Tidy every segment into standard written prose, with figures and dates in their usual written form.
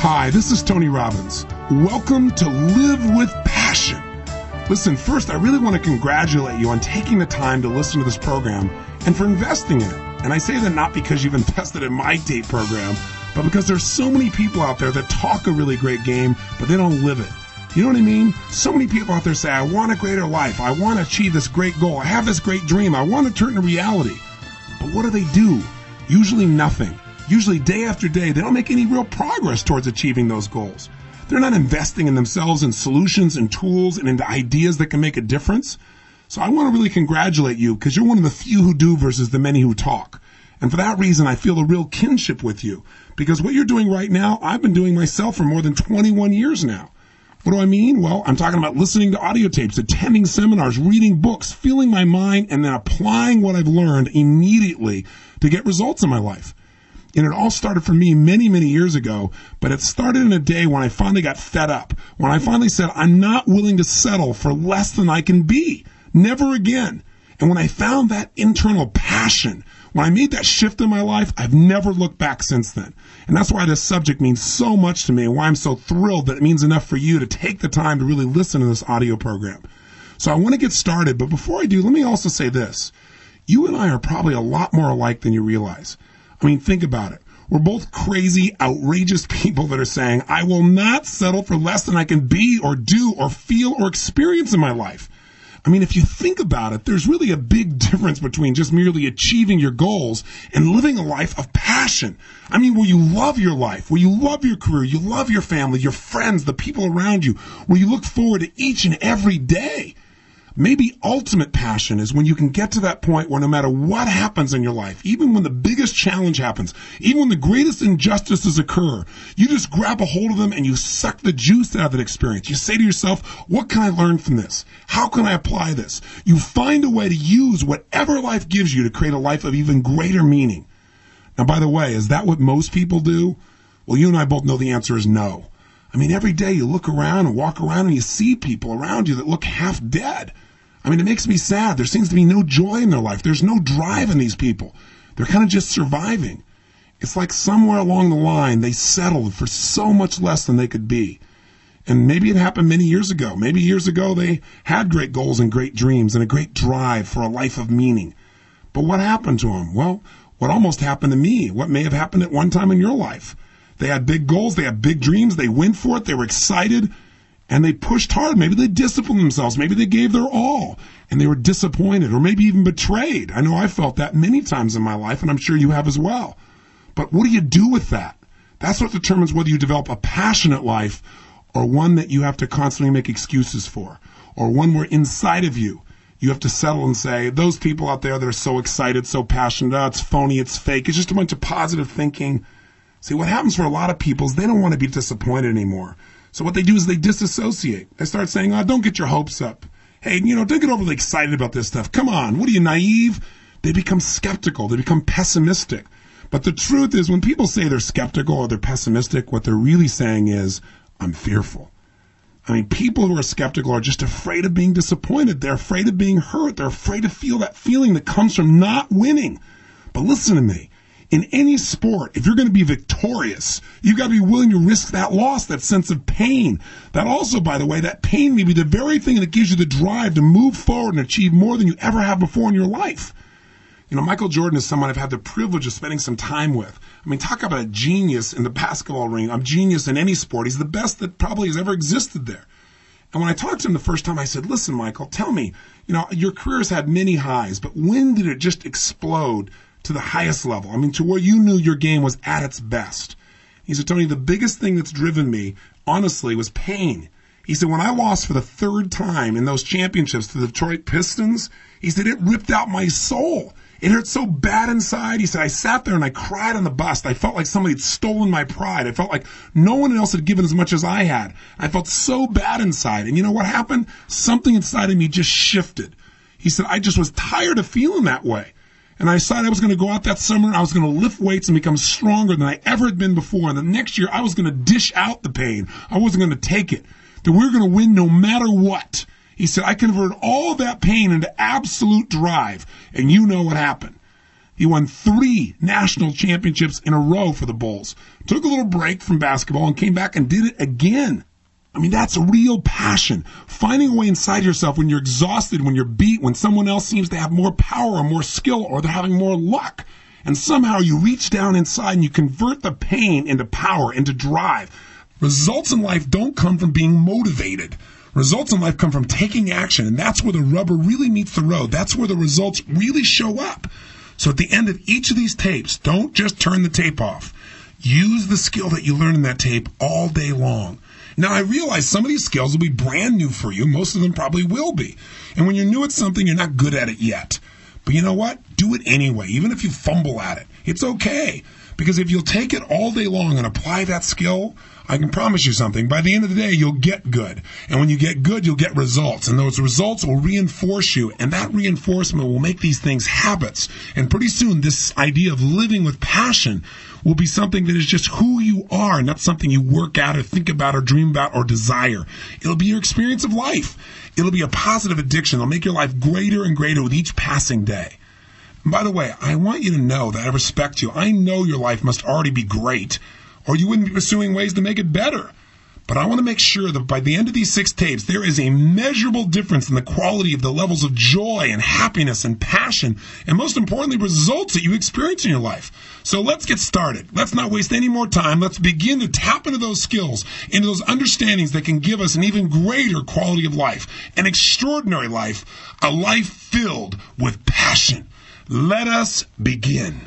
Hi, this is Tony Robbins. Welcome to Live with Passion. Listen, first, I really want to congratulate you on taking the time to listen to this program and for investing in it. And I say that not because you've invested in my tape program, but because there's so many people out there that talk a really great game, but they don't live it. You know what I mean? So many people out there say, I want a greater life. I want to achieve this great goal. I have this great dream. I want to turn it into reality. But what do? Usually nothing. Usually day after day, they don't make any real progress towards achieving those goals. They're not investing in themselves in solutions and tools and into ideas that can make a difference. So I want to really congratulate you because you're one of the few who do versus the many who talk. And for that reason, I feel a real kinship with you because what you're doing right now, I've been doing myself for more than 21 years now. What do I mean? Well, I'm talking about listening to audio tapes, attending seminars, reading books, feeling my mind, and then applying what I've learned immediately to get results in my life. And it all started for me many, many years ago, but it started in a day when I finally got fed up, when I finally said, I'm not willing to settle for less than I can be. Never again. And when I found that internal passion, when I made that shift in my life, I've never looked back since then. And that's why this subject means so much to me and why I'm so thrilled that it means enough for you to take the time to really listen to this audio program. So I want to get started, but before I do, let me also say this. You and I are probably a lot more alike than you realize. I mean, think about it. We're both crazy, outrageous people that are saying, I will not settle for less than I can be or do or feel or experience in my life. I mean, if you think about it, there's really a big difference between just merely achieving your goals and living a life of passion. I mean, where you love your life, where you love your career, you love your family, your friends, the people around you, where you look forward to each and every day. Maybe ultimate passion is when you can get to that point where no matter what happens in your life, even when the biggest challenge happens, even when the greatest injustices occur, you just grab a hold of them and you suck the juice out of that experience. You say to yourself, what can I learn from this? How can I apply this? You find a way to use whatever life gives you to create a life of even greater meaning. Now, by the way, is that what most people do? Well, you and I both know the answer is no. I mean, every day you look around and walk around and you see people around you that look half dead. I mean, it makes me sad. There seems to be no joy in their life. There's no drive in these people. They're kind of just surviving. It's like somewhere along the line, they settled for so much less than they could be. And maybe it happened many years ago. Maybe years ago they had great goals and great dreams and a great drive for a life of meaning. But what happened to them? Well, what almost happened to me, what may have happened at one time in your life. They had big goals. They had big dreams. They went for it. They were excited. And they pushed hard. Maybe they disciplined themselves. Maybe they gave their all and they were disappointed or maybe even betrayed. I know I felt that many times in my life, and I'm sure you have as well. But what do you do with that? That's what determines whether you develop a passionate life or one that you have to constantly make excuses for, or one where inside of you, you have to settle and say, those people out there that are so excited, so passionate, oh, it's phony, it's fake, it's just a bunch of positive thinking. See, what happens for a lot of people is they don't want to be disappointed anymore. So what they do is they disassociate. They start saying, oh, don't get your hopes up. Hey, don't get overly excited about this stuff. Come on, what are you, naive? They become skeptical. They become pessimistic. But the truth is when people say they're skeptical or they're pessimistic, what they're really saying is, I'm fearful. I mean, people who are skeptical are just afraid of being disappointed. They're afraid of being hurt. They're afraid to feel that feeling that comes from not winning. But listen to me. In any sport, if you're going to be victorious, you've got to be willing to risk that loss, that sense of pain. That also, by the way, that pain may be the very thing that gives you the drive to move forward and achieve more than you ever have before in your life. Michael Jordan is someone I've had the privilege of spending some time with. I mean, talk about a genius in the basketball ring. I'm genius in any sport. He's the best that probably has ever existed there. And when I talked to him the first time, I said, listen, Michael, tell me, your career's had many highs, but when did it just explode to the highest level? I mean, to where you knew your game was at its best. He said, Tony, the biggest thing that's driven me, honestly, was pain. He said, when I lost for the third time in those championships to the Detroit Pistons, he said, it ripped out my soul. It hurt so bad inside. He said, I sat there and I cried on the bus. I felt like somebody had stolen my pride. I felt like no one else had given as much as I had. I felt so bad inside. And you know what happened? Something inside of me just shifted. He said, I just was tired of feeling that way. And I decided I was going to go out that summer and I was going to lift weights and become stronger than I ever had been before. And the next year I was going to dish out the pain. I wasn't going to take it. That we were going to win no matter what. He said, I converted all of that pain into absolute drive. And you know what happened. He won 3 national championships in a row for the Bulls. Took a little break from basketball and came back and did it again. I mean, that's real passion. Finding a way inside yourself when you're exhausted, when you're beat, when someone else seems to have more power or more skill or they're having more luck. And somehow you reach down inside and you convert the pain into power, into drive. Results in life don't come from being motivated. Results in life come from taking action, and that's where the rubber really meets the road. That's where the results really show up. So at the end of each of these tapes, don't just turn the tape off. Use the skill that you learn in that tape all day long. Now, I realize some of these skills will be brand new for you. Most of them probably will be. And when you're new at something, you're not good at it yet. But you know what? Do it anyway, even if you fumble at it. It's okay. Because if you'll take it all day long and apply that skill, I can promise you something. By the end of the day, you'll get good. And when you get good, you'll get results. And those results will reinforce you. And that reinforcement will make these things habits. And pretty soon, this idea of living with passion will be something that is just who you are, not something you work at or think about or dream about or desire. It'll be your experience of life. It'll be a positive addiction. It'll make your life greater and greater with each passing day. And by the way, I want you to know that I respect you. I know your life must already be great, or you wouldn't be pursuing ways to make it better. But I want to make sure that by the end of these 6 tapes, there is a measurable difference in the quality of the levels of joy and happiness and passion, and most importantly, results that you experience in your life. So let's get started. Let's not waste any more time. Let's begin to tap into those skills, into those understandings that can give us an even greater quality of life, an extraordinary life, a life filled with passion. Let us begin.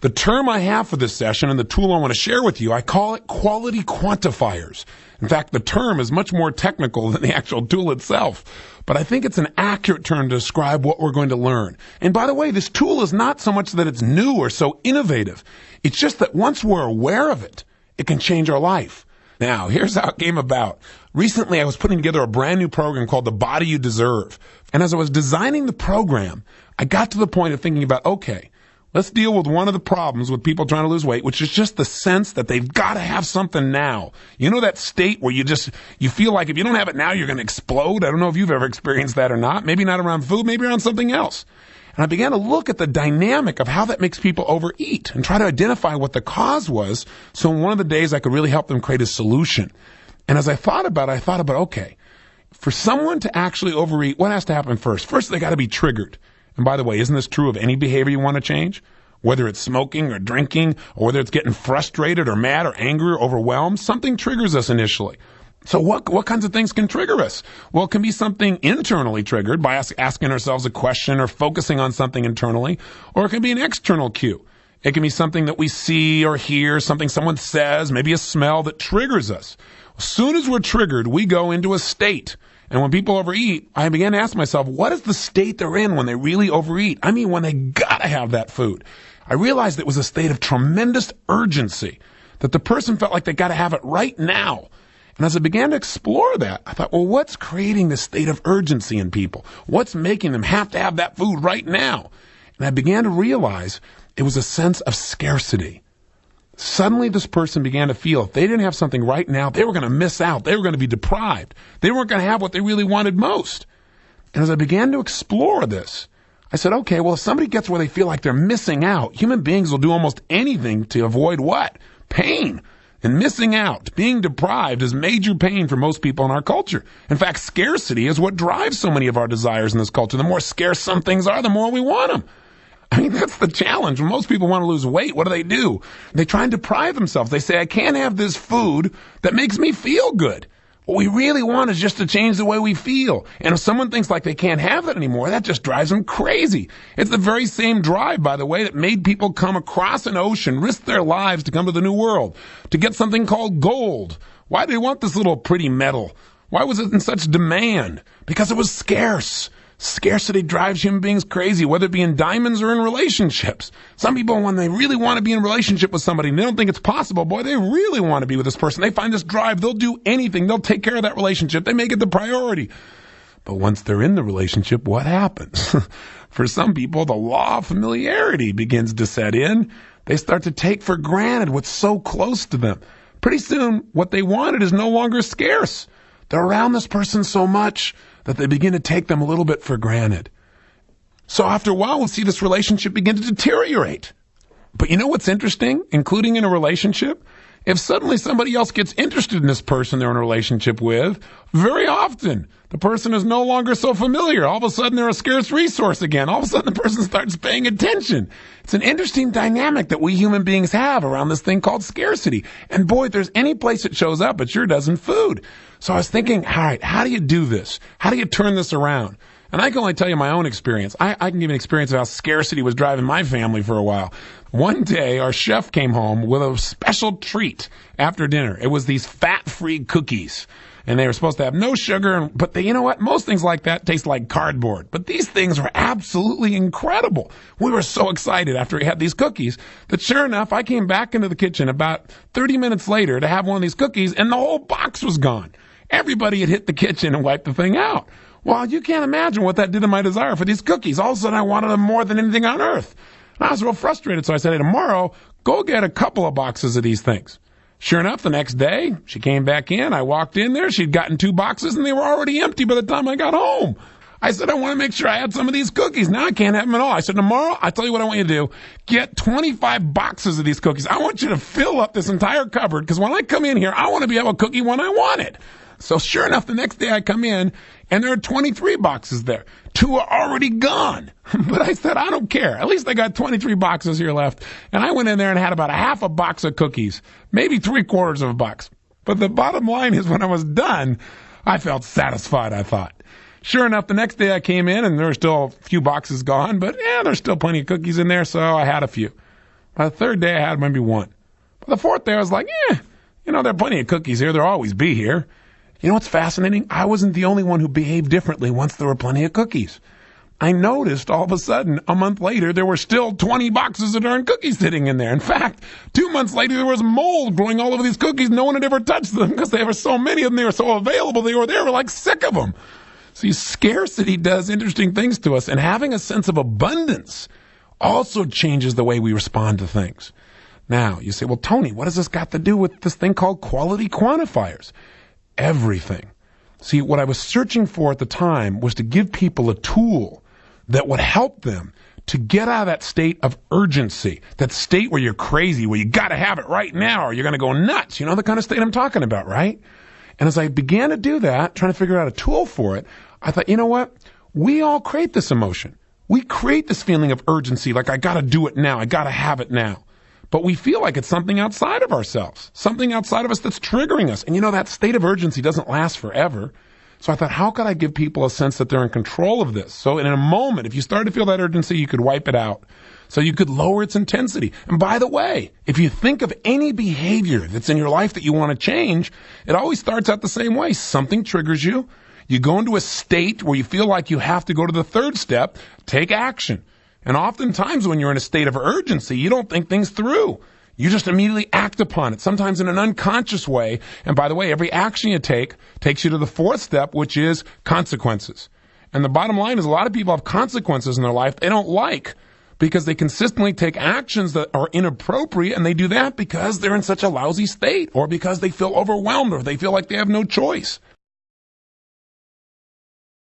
The term I have for this session and the tool I want to share with you, I call it quality quantifiers. In fact, the term is much more technical than the actual tool itself, but I think it's an accurate term to describe what we're going to learn. And by the way, this tool is not so much that it's new or so innovative. It's just that once we're aware of it, it can change our life. Now, here's how it came about. Recently, I was putting together a brand new program called The Body You Deserve. And as I was designing the program, I got to the point of thinking about, okay, let's deal with one of the problems with people trying to lose weight, which is just the sense that they've got to have something now. You know that state where you feel like if you don't have it now, you're going to explode? I don't know if you've ever experienced that or not. Maybe not around food, maybe around something else. And I began to look at the dynamic of how that makes people overeat and try to identify what the cause was. So in one of the days, I could really help them create a solution. And as I thought about it, okay, for someone to actually overeat, what has to happen first? First, they got to be triggered. And by the way, isn't this true of any behavior you want to change? Whether it's smoking or drinking, or whether it's getting frustrated or mad or angry or overwhelmed, something triggers us initially. So what kinds of things can trigger us? Well, it can be something internally triggered by us asking ourselves a question or focusing on something internally, or it can be an external cue. It can be something that we see or hear, something someone says, maybe a smell that triggers us. As soon as we're triggered, we go into a state. And when people overeat, I began to ask myself, what is the state they're in when they really overeat? I mean, when they gotta have that food. I realized it was a state of tremendous urgency, that the person felt like they gotta have it right now. And as I began to explore that, I thought, well, what's creating this state of urgency in people? What's making them have to have that food right now? And I began to realize it was a sense of scarcity. Suddenly this person began to feel if they didn't have something right now, they were going to miss out. They were going to be deprived. They weren't going to have what they really wanted most. And as I began to explore this, I said, okay, well, if somebody gets where they feel like they're missing out, human beings will do almost anything to avoid what? Pain. And missing out, being deprived is major pain for most people in our culture. In fact, scarcity is what drives so many of our desires in this culture. The more scarce some things are, the more we want them. I mean, that's the challenge. When most people want to lose weight, what do? They try and deprive themselves. They say, I can't have this food that makes me feel good. What we really want is just to change the way we feel. And if someone thinks like they can't have that anymore, that just drives them crazy. It's the very same drive, by the way, that made people come across an ocean, risk their lives to come to the New World, to get something called gold. Why do they want this little pretty metal? Why was it in such demand? Because it was scarce. Scarcity drives human beings crazy, whether it be in diamonds or in relationships. Some people, when they really want to be in a relationship with somebody and they don't think it's possible, boy, they really want to be with this person. They find this drive. They'll do anything. They'll take care of that relationship. They make it the priority. But once they're in the relationship, what happens? For some people, the law of familiarity begins to set in. They start to take for granted what's so close to them. Pretty soon, what they wanted is no longer scarce. They're around this person so much that they begin to take them a little bit for granted. So after a while, we'll see this relationship begin to deteriorate. But you know what's interesting, including in a relationship? If suddenly somebody else gets interested in this person they're in a relationship with, very often the person is no longer so familiar. All of a sudden they're a scarce resource again. All of a sudden the person starts paying attention. It's an interesting dynamic that we human beings have around this thing called scarcity. And boy, if there's any place it shows up, it sure does in food. So I was thinking, all right, how do you do this? How do you turn this around? And I can only tell you my own experience. I can give an experience of how scarcity was driving my family for a while. One day, our chef came home with a special treat after dinner. It was these fat-free cookies. And they were supposed to have no sugar. But you know what? Most things like that taste like cardboard. But these things were absolutely incredible. We were so excited after we had these cookies that sure enough, I came back into the kitchen about 30 minutes later to have one of these cookies, and the whole box was gone. Everybody had hit the kitchen and wiped the thing out. Well, you can't imagine what that did to my desire for these cookies. All of a sudden, I wanted them more than anything on earth. And I was real frustrated, so I said, hey, tomorrow, go get a couple of boxes of these things. Sure enough, the next day, she came back in. I walked in there. She'd gotten 2 boxes, and they were already empty by the time I got home. I said, I want to make sure I had some of these cookies. Now I can't have them at all. I said, tomorrow, I tell you what I want you to do. Get 25 boxes of these cookies. I want you to fill up this entire cupboard, because when I come in here, I want to be able to cookie when I want it. So sure enough, the next day I come in, and there are 23 boxes there. 2 are already gone. But I said, I don't care. At least I got 23 boxes here left. And I went in there and had about a half a box of cookies, maybe 3/4 of a box. But the bottom line is when I was done, I felt satisfied, I thought. Sure enough, the next day I came in, and there were still a few boxes gone, but there's still plenty of cookies in there, so I had a few. By the 3rd day, I had maybe 1. By the 4th day, I was like, there are plenty of cookies here. There'll always be here. You know what's fascinating? I wasn't the only one who behaved differently once there were plenty of cookies. I noticed all of a sudden, a month later, there were still 20 boxes of darn cookies sitting in there. In fact, 2 months later, there was mold growing all over these cookies. No one had ever touched them because there were so many of them. They were so available. They were like sick of them. See, scarcity does interesting things to us, and having a sense of abundance also changes the way we respond to things. Now, you say, well, Tony, what has this got to do with this thing called quality quantifiers? Everything. See, what I was searching for at the time was to give people a tool that would help them to get out of that state of urgency, that state where you're crazy, where you got to have it right now or you're going to go nuts. You know the kind of state I'm talking about, right? And as I began to do that, trying to figure out a tool for it, I thought, you know what? We all create this emotion. We create this feeling of urgency, like I got to do it now. I got to have it now. But we feel like it's something outside of ourselves, something outside of us that's triggering us. And that state of urgency doesn't last forever. So I thought, how could I give people a sense that they're in control of this? So in a moment, if you started to feel that urgency, you could wipe it out. So you could lower its intensity. And by the way, if you think of any behavior that's in your life that you want to change, it always starts out the same way. Something triggers you. You go into a state where you feel like you have to go to the 3rd step, take action. And oftentimes when you're in a state of urgency, you don't think things through. You just immediately act upon it, sometimes in an unconscious way. And by the way, every action you take takes you to the 4th step, which is consequences. And the bottom line is a lot of people have consequences in their life they don't like because they consistently take actions that are inappropriate, and they do that because they're in such a lousy state or because they feel overwhelmed or they feel like they have no choice.